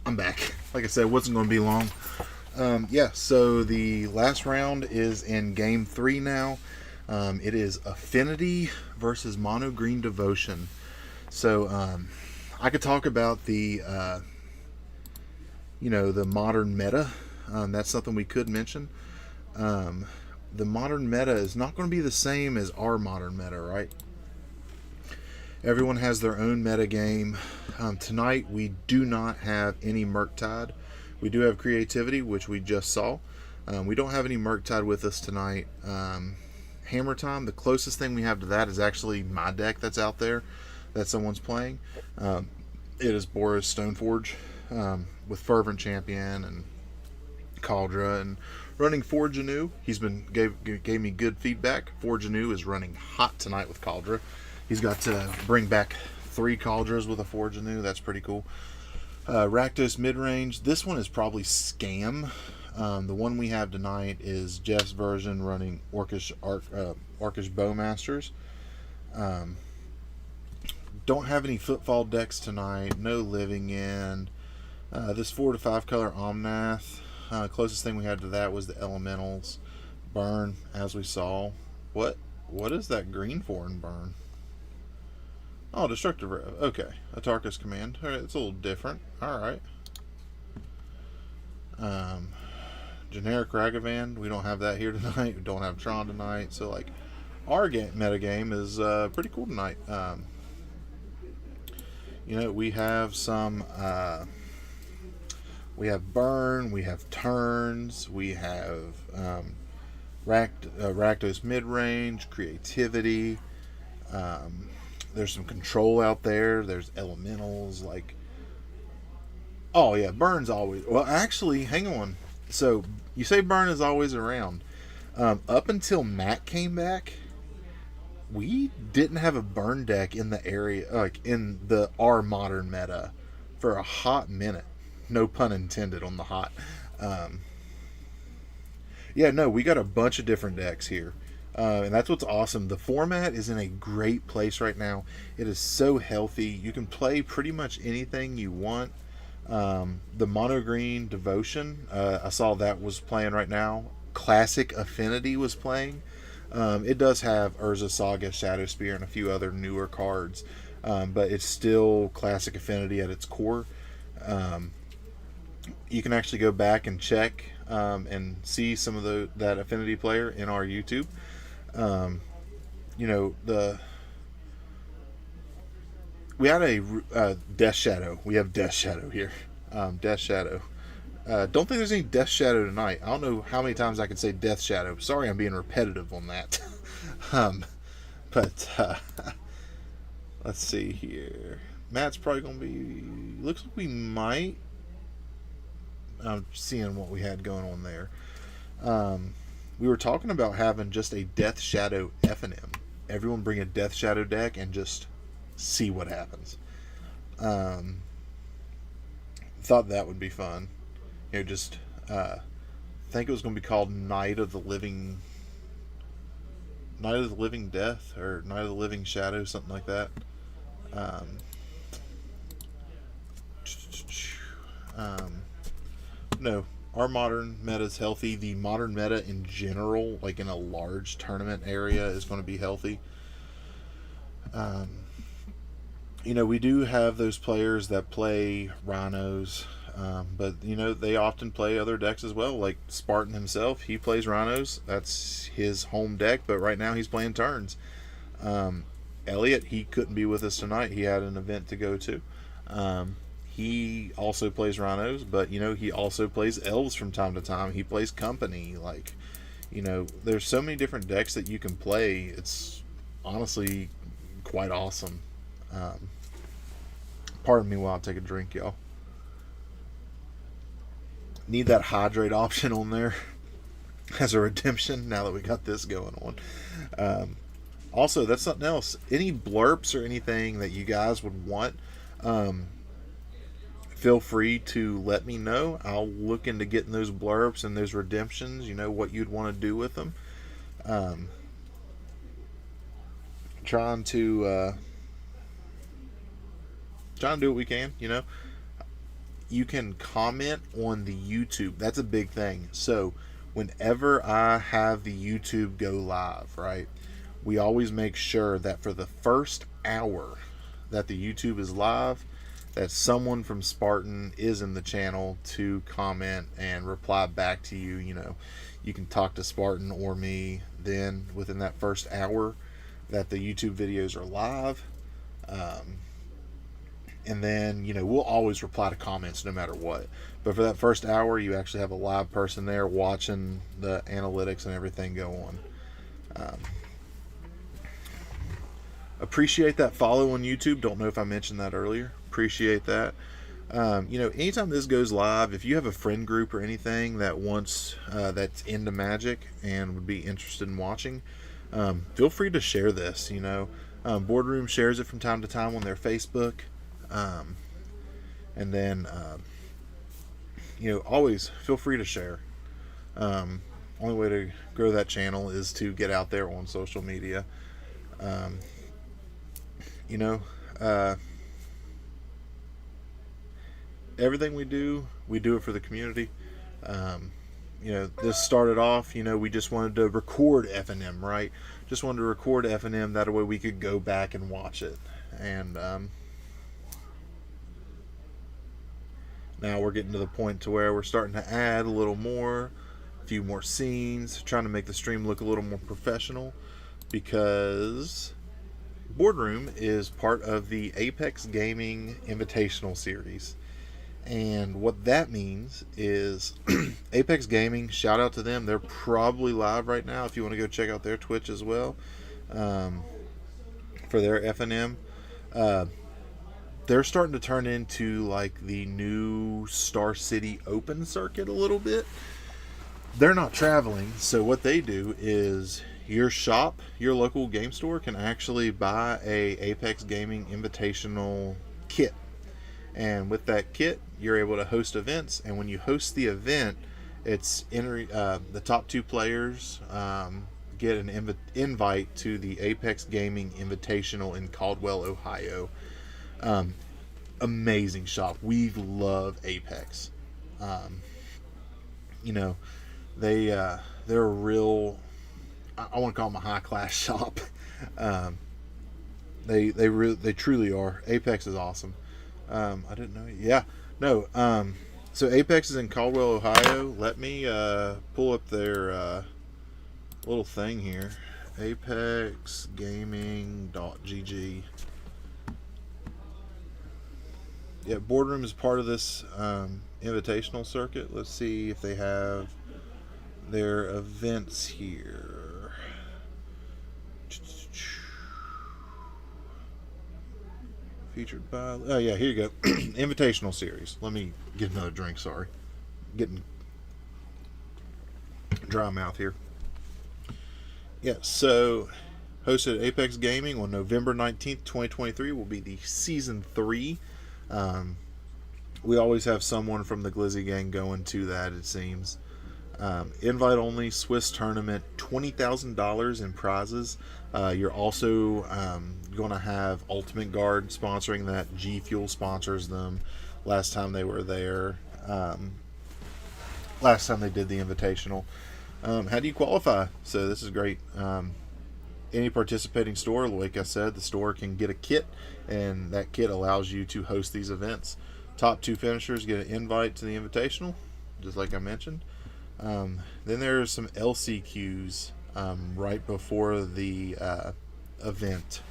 I'm back. Like I said, it wasn't going to be long. Yeah, so the last round is in game 3 now. It is Affinity versus Mono Green Devotion. So I could talk about the modern meta. That's something we could mention. Um, the modern meta is not going to be the same as our modern meta, right? Everyone has their own meta game. Tonight we do not have any Murktide. We do have Creativity, which we just saw. We don't have any Murktide with us tonight. Hammer Time, the closest thing we have to that is actually my deck that's out there that someone's playing. It is Boris Stoneforge with Fervent Champion and Cauldra and running Forge Anew. Gave me good feedback. Forge Anew is running hot tonight with Cauldra. He's got to bring back 3 Cauldras with a Forge Anew. That's pretty cool. Rakdos mid-range. This one is probably Scam. The one we have tonight is Jeff's version running Orcish Bowmasters. Don't have any Footfall decks tonight. No Living End. This 4 to 5 color Omnath. Closest thing we had to that was the Elementals. Burn, as we saw. What is that green for in Burn? Oh, Destructive Rev. Okay. Atarka's Command. Alright, it's a little different. Alright. Generic Ragavan. We don't have that here tonight. We don't have Tron tonight. So, like, our meta game is pretty cool tonight. We have some... we have Burn. We have Turns. We have Rakdos mid-range. Creativity. There's some control out there. There's elementals. Oh yeah, Burn's always. Well, actually, hang on. So you say Burn is always around. Up until Matt came back, we didn't have a Burn deck in the area, like in our modern meta, for a hot minute. No pun intended on the hot. Yeah, no, we got a bunch of different decks here. And that's what's awesome. The format is in a great place right now. It is so healthy. You can play pretty much anything you want. The Mono Green Devotion, I saw that was playing right now. Classic Affinity was playing. It does have Urza Saga, Shadow Spear, and a few other newer cards. But it's still Classic Affinity at its core. You can actually go back and check and see some of that Affinity player in our YouTube. We had a Death Shadow. We have Death Shadow here. Death Shadow. Don't think there's any Death Shadow tonight. I don't know how many times I can say Death Shadow. Sorry, I'm being repetitive on that. But let's see here. Matt's probably going to be... Looks like we might... I'm seeing what we had going on there. We were talking about having just a Death Shadow F&M. Everyone bring a Death Shadow deck and just see what happens. Thought that would be fun. I think it was going to be called Night of the Living Death or Night of the Living Shadow, something like that. No, our modern meta is healthy. The modern meta in general, like in a large tournament area, is going to be healthy. We do have those players that play Rhinos, but they often play other decks as well. Like Spartan himself, he plays Rhinos. That's his home deck, but right now he's playing Turns. Elliot, he couldn't be with us tonight. He had an event to go to. He also plays Rhinos, but he also plays Elves from time to time. He plays Company. There's so many different decks that you can play. It's honestly quite awesome. Pardon me while I take a drink, y'all. Need that hydrate option on there as a redemption now that we got this going on. Also, that's something else. Any blurps or anything that you guys would want, feel free to let me know. I'll look into getting those blurbs and those redemptions, what you'd want to do with them. Trying to do what we can, you can comment on the YouTube. That's a big thing. So whenever I have the YouTube go live, right, we always make sure that for the first hour that the YouTube is live, that someone from Spartan is in the channel to comment and reply back to you. You know, you can talk to Spartan or me then within that first hour that the YouTube videos are live. And then, you know, we'll always reply to comments no matter what. But for that first hour, you actually have a live person there watching the analytics and everything go on. Appreciate that follow on YouTube. Don't know if I mentioned that earlier. Appreciate that. You know, anytime this goes live, if you have a friend group or anything that wants that's into Magic and would be interested in watching, feel free to share this. You know, Boardroom shares it from time to time on their Facebook, and then you know, always feel free to share. Only way to grow that channel is to get out there on social media. You know, everything we do it for the community. You know, this started off, you know, we just wanted to record FNM, right? Just wanted to record FNM, that way we could go back and watch it. And now we're getting to the point to where we're starting to add a little more, a few more scenes, trying to make the stream look a little more professional, because Boardroom is part of the Apex Gaming Invitational series. And what that means is Apex Gaming, shout out to them. They're probably live right now if you want to go check out their Twitch as well, for their FNM. They're starting to turn into like the new Star City Open circuit a little bit. They're not traveling, so what they do is your shop, your local game store, can actually buy a Apex Gaming Invitational kit. And with that kit, you're able to host events. And when you host the event, it's the top 2 players get an invite to the Apex Gaming Invitational in Caldwell, Ohio. Amazing shop. We love Apex. You know, they're a real, I want to call them a high class shop. They truly are. Apex is awesome. I didn't know. Yeah, no. So Apex is in Caldwell, Ohio. Let me pull up their little thing here. ApexGaming.gg. Yeah, Boardroom is part of this invitational circuit. Let's see if they have their events here. Featured by, oh yeah, here you go. Invitational series. Let me get another drink, sorry. Getting dry mouth here. Yeah, so hosted at Apex Gaming on November 19th, 2023 will be the Season 3. We always have someone from the Glizzy gang going to that, it seems. Invite only Swiss tournament, $20,000 in prizes. You're also going to have Ultimate Guard sponsoring that. G Fuel sponsors them. Last time they were there, last time they did the Invitational. How do you qualify? So this is great. Any participating store, like I said, the store can get a kit, and that kit allows you to host these events. Top 2 finishers get an invite to the Invitational, just like I mentioned. Then there's some LCQs right before the event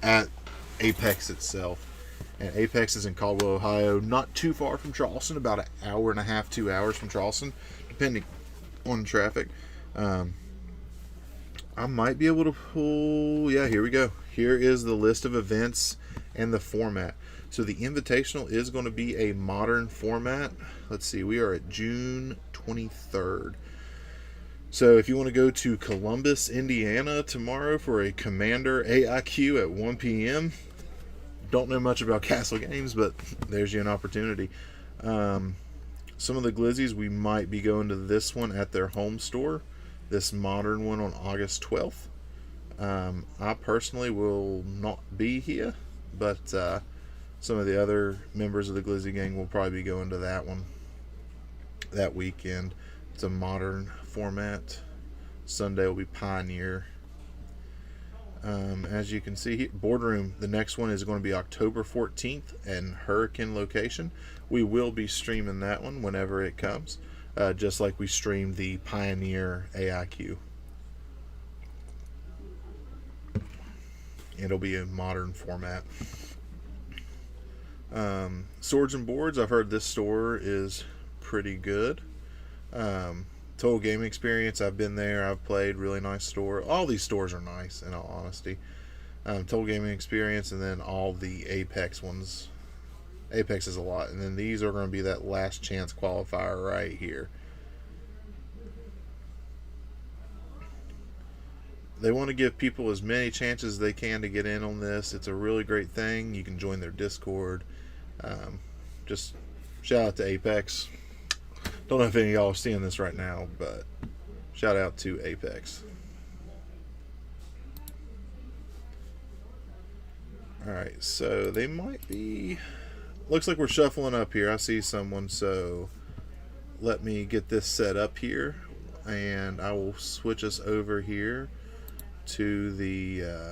at Apex itself. And Apex is in Caldwell, Ohio, not too far from Charleston, about an hour and a half, 2 hours from Charleston, depending on traffic. I might be able to pull, yeah, here we go. Here is the list of events and the format. So the Invitational is going to be a modern format. Let's see, we are at June 23rd. So if you want to go to Columbus, Indiana tomorrow for a Commander AIQ at 1 p.m., don't know much about Castle Games, but there's you an opportunity. Some of the Glizzies, we might be going to this one at their home store, this modern one on August 12th. I personally will not be here, but Some of the other members of the Glizzy gang will probably be going to that one that weekend. It's a modern format. Sunday will be Pioneer. As you can see, Boardroom, the next one is going to be October 14th and Hurricane location. We will be streaming that one whenever it comes, just like we streamed the Pioneer AIQ. It'll be a modern format. Swords and Boards, I've heard this store is pretty good. Total Gaming Experience, I've been there, I've played, really nice store. All these stores are nice, in all honesty. Total Gaming Experience, and then all the Apex ones. Apex is a lot, and then these are going to be that last chance qualifier right here. They want to give people as many chances as they can to get in on this. It's a really great thing. You can join their Discord. Just shout out to Apex. Don't know if any of y'all are seeing this right now, but shout out to Apex. Alright, so they might be... Looks like we're shuffling up here. I see someone, so let me get this set up here, and I will switch us over here to the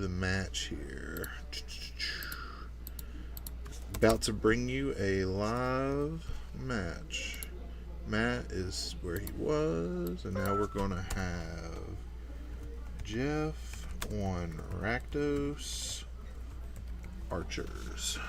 match here. About to bring you a live match. Matt is where he was, and now we're gonna have Jeff on Rakdos Archers.